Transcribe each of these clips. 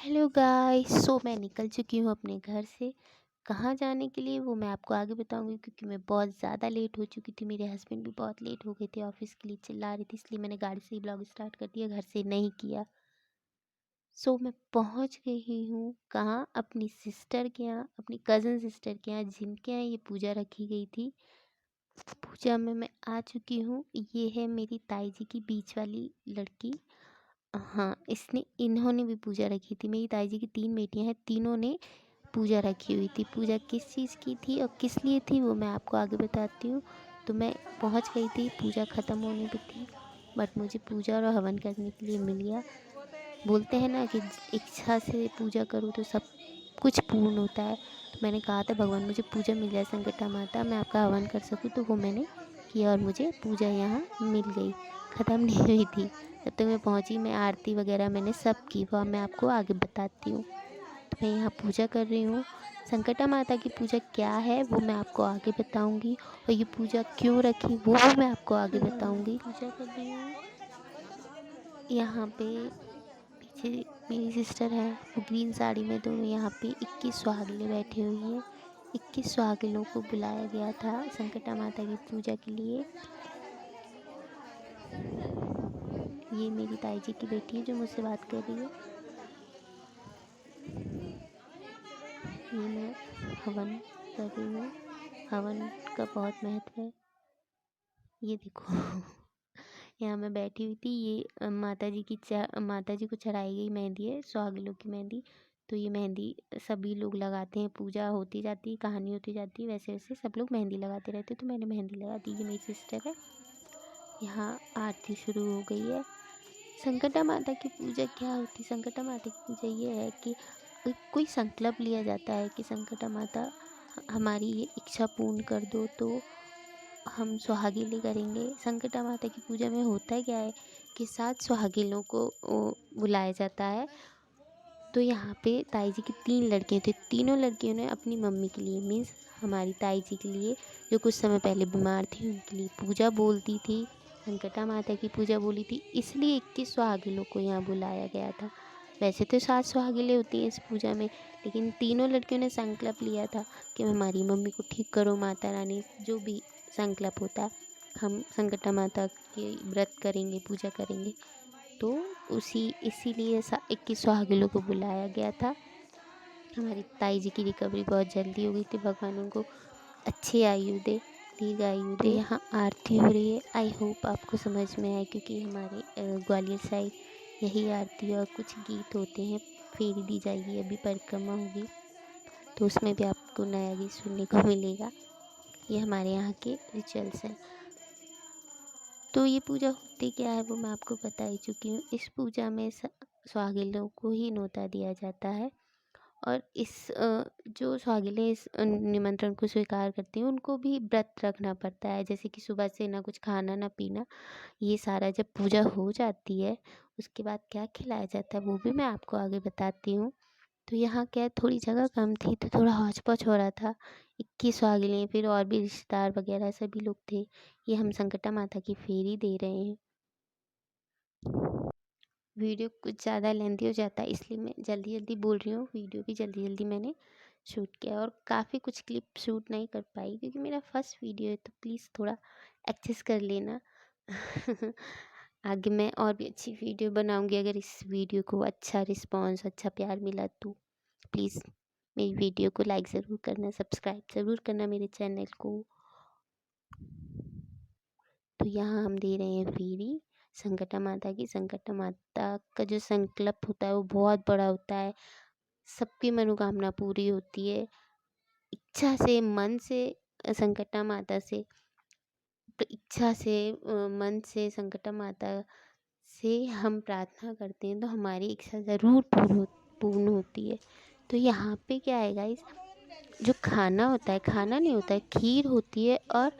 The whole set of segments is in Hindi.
Hello guys. मैं निकल चुकी हूँ अपने घर से। कहाँ जाने के लिए वो मैं आपको आगे बताऊंगी, क्योंकि मैं बहुत ज़्यादा लेट हो चुकी थी। मेरे हस्बैंड भी बहुत लेट हो गए थे, ऑफिस के लिए चिल्ला रही थी, इसलिए मैंने गाड़ी से ही ब्लॉग स्टार्ट कर दिया, घर से नहीं किया। मैं पहुँच गई हूँ कहाँ, अपनी सिस्टर के यहाँ, अपनी कज़न सिस्टर के यहाँ, जिनके यहाँ ये पूजा रखी गई थी। पूजा में मैं आ चुकी हूँ। ये है मेरी ताई जी की बीच वाली लड़की। हाँ, इन्होंने भी पूजा रखी थी। मेरी ताई जी की 3 बेटियां हैं, तीनों ने पूजा रखी हुई थी। पूजा किस चीज़ की थी और किस लिए थी वो मैं आपको आगे बताती हूँ। तो मैं पहुँच गई थी, पूजा ख़त्म होने पे थी, बट मुझे पूजा और हवन करने के लिए मिल गया। बोलते हैं ना कि इच्छा से पूजा करो तो सब कुछ पूर्ण होता है। तो मैंने कहा था भगवान मुझे पूजा मिल जाए, संकटा माता, मैं आपका हवन कर सकूँ। तो वो मैंने किया और मुझे पूजा यहाँ मिल गई। ख़त्म नहीं हुई थी जब तक मैं पहुँची। मैं आरती वगैरह मैंने सब की, वो मैं आपको आगे बताती हूँ। तो मैं यहाँ पूजा कर रही हूँ। संकटा माता की पूजा क्या है वो मैं आपको आगे बताऊँगी, और ये पूजा क्यों रखी वो भी मैं आपको आगे बताऊँगी। पूजा कर रही हूँ। यहाँ पे पीछे मेरी सिस्टर है, वो ग्रीन साड़ी में, दोनों यहाँ पे 21 सुहागिनें बैठी हुई हैं। 21 सुहागिनों को बुलाया गया था संकटा माता की पूजा के लिए। ये मेरी ताई जी की बेटी है जो मुझसे बात कर रही है। ये मैं हवन कर रही हूँ। हवन का बहुत महत्व है। ये देखो यहाँ मैं बैठी हुई थी। ये माता जी को चढ़ाई गई मेहंदी है, सुहागिनों की मेहंदी। तो ये मेहंदी सभी लोग लगाते हैं, पूजा होती जाती है, कहानी होती जाती है, वैसे वैसे सब लोग मेहंदी लगाते रहते हैं। तो मैंने मेहंदी लगा दी। ये मेरी सिस्टर है। यहाँ आरती शुरू हो गई है। संकटा माता की पूजा क्या होती है? संकटा माता की पूजा ये है कि कोई संकल्प लिया जाता है कि संकटा माता हमारी ये इच्छा पूर्ण कर दो, तो हम सुहागिनें करेंगे। संकटा माता की पूजा में होता क्या है कि 7 सुहागिनों को बुलाया जाता है। तो यहाँ पे ताई जी की 3 लड़कियाँ थी, तीनों लड़कियों ने अपनी मम्मी के लिए, मीन्स हमारी ताई जी के लिए, जो कुछ समय पहले बीमार थी, उनके लिए पूजा बोलती थी। संकटा माता की पूजा बोली थी, इसलिए 21 सुहागिनों को यहाँ बुलाया गया था। वैसे तो 7 सुहागिनें होती हैं इस पूजा में, लेकिन तीनों लड़कियों ने संकल्प लिया था कि हमारी मम्मी को ठीक करो माता रानी। जो भी संकल्प होता है, हम संकटा माता के व्रत करेंगे, पूजा करेंगे। तो इसीलिए 21 सुहागिनों को बुलाया गया था। हमारी ताई जी की रिकवरी बहुत जल्दी हो गई थी। भगवान उनको अच्छी आयु दे, दीर्घ आयु दे। यहाँ आरती हो रही है। आई होप आपको समझ में आए, क्योंकि हमारे ग्वालियर साइड यही आरती और कुछ गीत होते हैं। फेरी दी जाएगी, अभी परिक्रमा होगी, तो उसमें भी आपको नया गीत सुनने को मिलेगा। ये हमारे यहाँ के रिचुअल्स हैं। तो ये पूजा होती क्या है वो मैं आपको बता ही चुकी हूँ। इस पूजा में सुहागिनों को ही न्योता दिया जाता है, और जो सुहागिनें इस निमंत्रण को स्वीकार करती हैं उनको भी व्रत रखना पड़ता है। जैसे कि सुबह से ना कुछ खाना ना पीना। ये सारा जब पूजा हो जाती है उसके बाद क्या खिलाया जाता है वो भी मैं आपको आगे बताती हूँ। तो यहाँ क्या है, थोड़ी जगह कम थी तो थोड़ा हौच पौच हो रहा था। 21 सुहागिनें, फिर और भी रिश्तेदार वगैरह सभी लोग थे। ये हम संकटा माता की फेरी दे रहे हैं। वीडियो कुछ ज़्यादा लेंथी हो जाता है, इसलिए मैं जल्दी जल्दी बोल रही हूँ। वीडियो भी जल्दी जल्दी मैंने शूट किया, और काफ़ी कुछ क्लिप शूट नहीं कर पाई क्योंकि मेरा फर्स्ट वीडियो है, तो प्लीज़ थोड़ा एक्सेस कर लेना। आगे मैं और भी अच्छी वीडियो बनाऊंगी। अगर इस वीडियो को अच्छा रिस्पांस, अच्छा प्यार मिला तो प्लीज़ मेरी वीडियो को लाइक ज़रूर करना, सब्सक्राइब ज़रूर करना मेरे चैनल को। तो यहाँ हम दे रहे हैं फेरी संकटा माता की। संकटा माता का जो संकल्प होता है वो बहुत बड़ा होता है। सबकी मनोकामना पूरी होती है। इच्छा से, मन से, संकटा माता से, इच्छा से, मन से संकटा माता से हम प्रार्थना करते हैं तो हमारी इच्छा ज़रूर पूर्ण होती है। तो यहाँ पे क्या है गाइस, जो खाना होता है, खाना नहीं होता है, खीर होती है और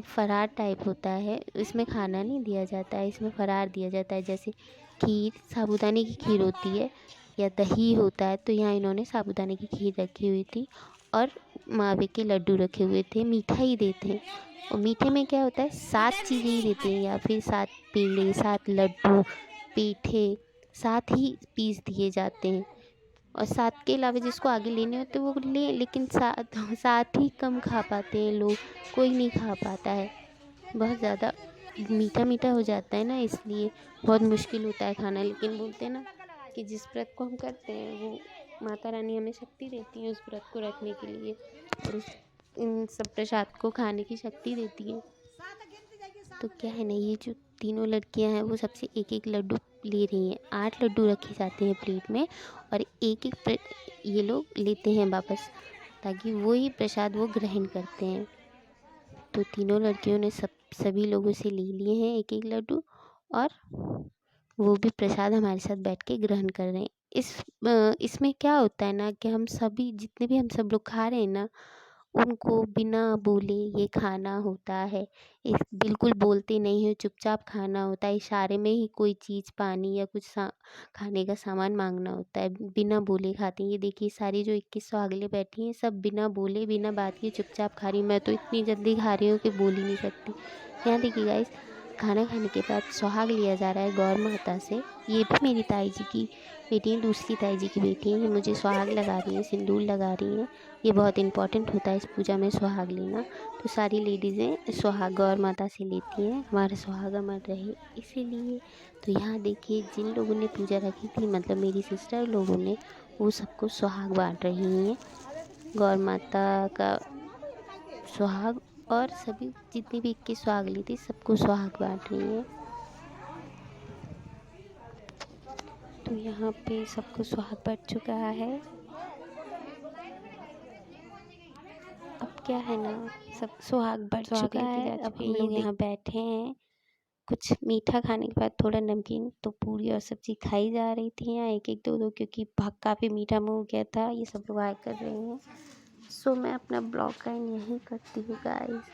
फरार टाइप होता है। इसमें खाना नहीं दिया जाता है, इसमें फरार दिया जाता है। जैसे खीर, साबूदाने की खीर होती है या दही होता है, तो यहाँ इन्होंने साबूदाने की खीर रखी हुई थी और मावे के लड्डू रखे हुए थे। मीठा ही देते हैं, और मीठे में क्या होता है, 7 चीज़ें ही देते हैं, या फिर 7 पेड़े, 7 लड्डू, पेठे, 7 ही पीस दिए जाते हैं। और 7 के अलावा जिसको आगे लेने होते हैं वो ले, लेकिन 7 ही कम खा पाते हैं लोग, कोई नहीं खा पाता है। बहुत ज़्यादा मीठा मीठा हो जाता है ना, इसलिए बहुत मुश्किल होता है खाना। लेकिन बोलते हैं ना कि जिस व्रत को हम करते हैं वो माता रानी हमें शक्ति देती है उस व्रत को रखने के लिए, और उस इन सब प्रसाद को खाने की शक्ति देती है। तो क्या है ना, ये जो तीनों लड़कियां हैं वो सबसे एक एक लड्डू ले रही हैं। 8 लड्डू रखे जाते हैं प्लेट में, और एक एक ये लोग लेते हैं वापस, ताकि वो ही प्रसाद वो ग्रहण करते हैं। तो तीनों लड़कियों ने सभी लोगों से ले लिए हैं एक एक लड्डू, और वो भी प्रसाद हमारे साथ बैठ के ग्रहण कर रहे हैं। इसमें क्या होता है ना कि हम सभी जितने भी हम सब लोग खा रहे हैं ना, उनको बिना बोले ये खाना होता है। बिल्कुल बोलते नहीं हो, चुपचाप खाना होता है। इशारे में ही कोई चीज़, पानी या कुछ खाने का सामान मांगना होता है, बिना बोले खाते हैं। ये देखिए सारी जो 21 सुहागले बैठी हैं सब बिना बोले बिना बात किए चुपचाप खा रही। मैं तो इतनी जल्दी खा रही हूँ कि बोल ही नहीं सकती। यहाँ देखिए गाइस, खाना खाने के बाद सुहाग लिया जा रहा है गौर माता से। ये भी मेरी ताई जी की बेटी है, दूसरी ताई जी की बेटी है। ये मुझे सुहाग लगा रही हैं, सिंदूर लगा रही हैं। ये बहुत इंपॉर्टेंट होता है इस पूजा में सुहाग लेना। तो सारी लेडीज़ें सुहाग गौर माता से लेती हैं, हमारा सुहाग अमर रहे इसीलिए। तो यहाँ देखिए जिन लोगों ने पूजा रखी थी, मतलब मेरी सिस्टर लोगों ने, वो सबको सुहाग बांट रही हैं गौर माता का सुहाग। और सभी जितनी भी 21 सुहागली थी सबको सुहाग बांट रही हैं। तो यहाँ पे सबको सुहाग बट चुका है। अब क्या है ना, सब सुहाग बट चुका है। अब हम लोग यहाँ बैठे हैं, कुछ मीठा खाने के बाद थोड़ा नमकीन, तो पूरी और सब्जी खाई जा रही थी यहाँ एक एक दो दो, क्योंकि काफ़ी मीठा मुँह हो गया था। ये सब लोग आए कर रहे हैं। सो मैं अपना ब्लॉग का यहीं करती हूँ गाइस।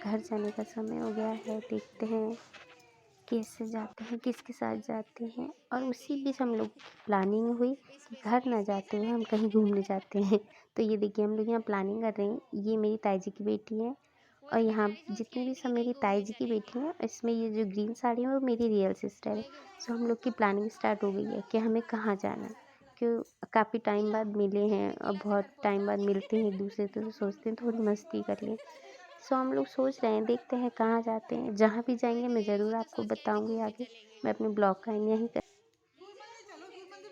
घर जाने का समय हो गया है, देखते हैं कैसे जाते हैं, किसके साथ जाते हैं। और उसी बीच हम लोग प्लानिंग हुई कि घर ना जाते हुए हम कहीं घूमने जाते हैं। तो ये देखिए हम लोग यहाँ प्लानिंग कर रहे हैं। ये मेरी ताई जी की बेटी है, और यहाँ जितनी भी सब मेरी ताई जी की बेटी हैं, इसमें ये जो ग्रीन साड़ी है वो मेरी रियल सिस्टर है। सो हम लोग की प्लानिंग स्टार्ट हो गई है कि हमें कहाँ जाना है। क्यों, काफ़ी टाइम बाद मिले हैं और बहुत टाइम बाद मिलते हैं एक दूसरे से, तो सोचते हैं थोड़ी मस्ती कर लें। सो हम लोग सोच रहे हैं, देखते हैं कहाँ जाते हैं। जहाँ भी जाएंगे मैं ज़रूर आपको बताऊंगी आगे। मैं अपने ब्लॉग का यहीं